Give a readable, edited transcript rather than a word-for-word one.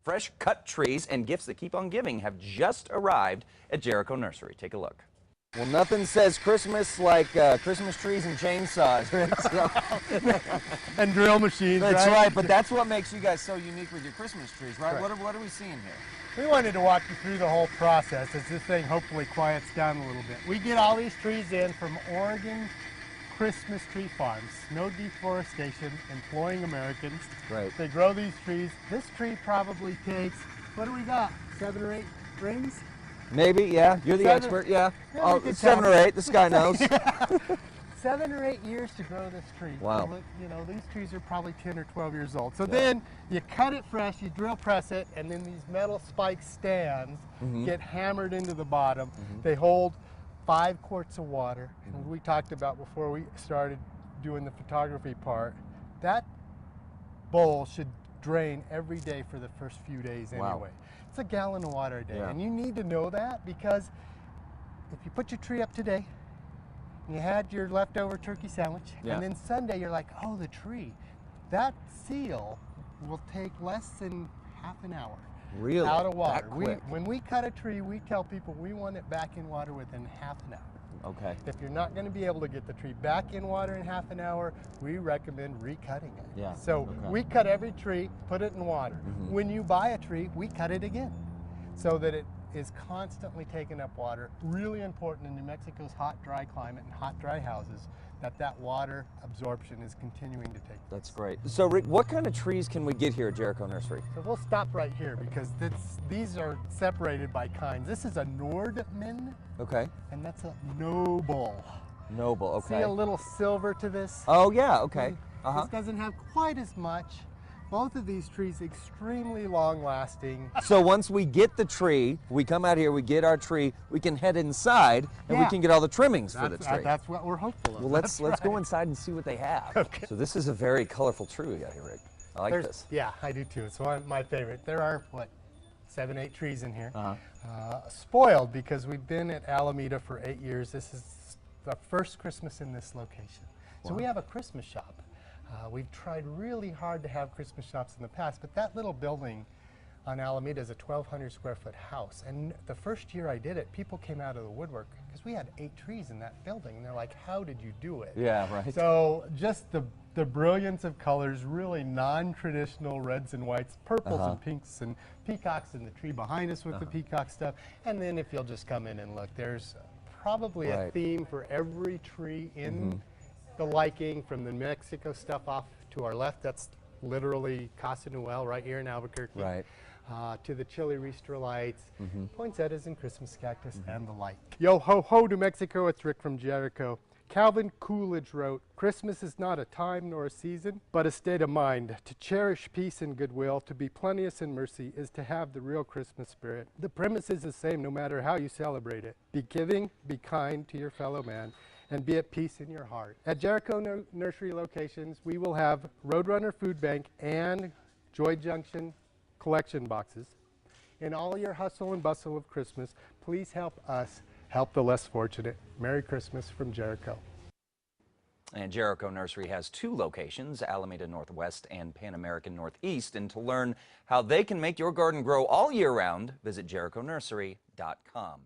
Fresh cut trees and gifts that keep on giving have just arrived at Jericho Nursery. Take a look. Well, nothing says Christmas like Christmas trees and chainsaws, right? And drill machines. That's right, but that's what makes you guys so unique with your Christmas trees, right? What are we seeing here? We wanted to walk you through the whole process as this thing hopefully quiets down a little bit. We get all these trees in from Oregon Christmas tree farms, no deforestation, employing Americans. Right. They grow these trees. This tree probably takes, what do we got, 7 or 8 rings? Maybe, yeah. You're the expert, yeah. Oh, 7 or 8, this guy knows. 7 or 8 years to grow this tree. Wow. So, you know, these trees are probably 10 or 12 years old. So then you cut it fresh, you drill press it, and then these metal spike stands get hammered into the bottom. They hold 5 quarts of water. And we talked about before we started doing the photography part, that bowl should drain every day for the first few days anyway. It's a gallon of water a day. And you need to know that, because if you put your tree up today, you had your leftover turkey sandwich, and then Sunday you're like, oh, the tree, that seal will take less than half an hour out of water. When we cut a tree, we tell people we want it back in water within half an hour. Okay. If you're not going to be able to get the tree back in water in half an hour, we recommend recutting it. Yeah. So we cut every tree, put it in water. When you buy a tree, we cut it again so that it is constantly taking up water. Really important in New Mexico's hot, dry climate and hot, dry houses, that water absorption is continuing to take place. That's great. So Rick, what kind of trees can we get here at Jericho Nursery? So we'll stop right here because these are separated by kinds. This is a Nordman. Okay. And that's a noble. Noble, okay. See a little silver to this? Oh yeah, okay. This doesn't have quite as much. Both of these trees extremely long lasting. So once we get the tree, we come out here, we get our tree, we can head inside and we can get all the trimmings for the tree. That's what we're hopeful of. Well, let's go inside and see what they have. Okay. So this is a very colorful tree we got here, Rick. I like this. Yeah, I do too. It's one of my favorite. There are, what, 7, 8 trees in here. Spoiled because we've been at Alameda for 8 years. This is the first Christmas in this location. So we have a Christmas shop. We've tried really hard to have Christmas shops in the past, but that little building on Alameda is a 1,200 square foot house. And the first year I did it, people came out of the woodwork because we had 8 trees in that building. And they're like, how did you do it? Yeah, right. So just the brilliance of colors, really non-traditional reds and whites, purples and pinks and peacocks in the tree behind us with the peacock stuff. And then if you'll just come in and look, there's probably a theme for every tree in the liking, from the New Mexico stuff off to our left. That's literally Casa Noel right here in Albuquerque. Right. To the chili Ristra lights, poinsettias and Christmas cactus and the like. Yo ho ho, New Mexico, it's Rick from Jericho. Calvin Coolidge wrote, "Christmas is not a time nor a season, but a state of mind. To cherish peace and goodwill, to be plenteous in mercy, is to have the real Christmas spirit. The premise is the same no matter how you celebrate it. Be giving, be kind to your fellow man, and be at peace in your heart." At Jericho Nursery locations, we will have Roadrunner Food Bank and Joy Junction collection boxes. In all your hustle and bustle of Christmas, please help us help the less fortunate. Merry Christmas from Jericho. And Jericho Nursery has 2 locations, Alameda Northwest and Pan American Northeast. And to learn how they can make your garden grow all year round, visit jerichonursery.com.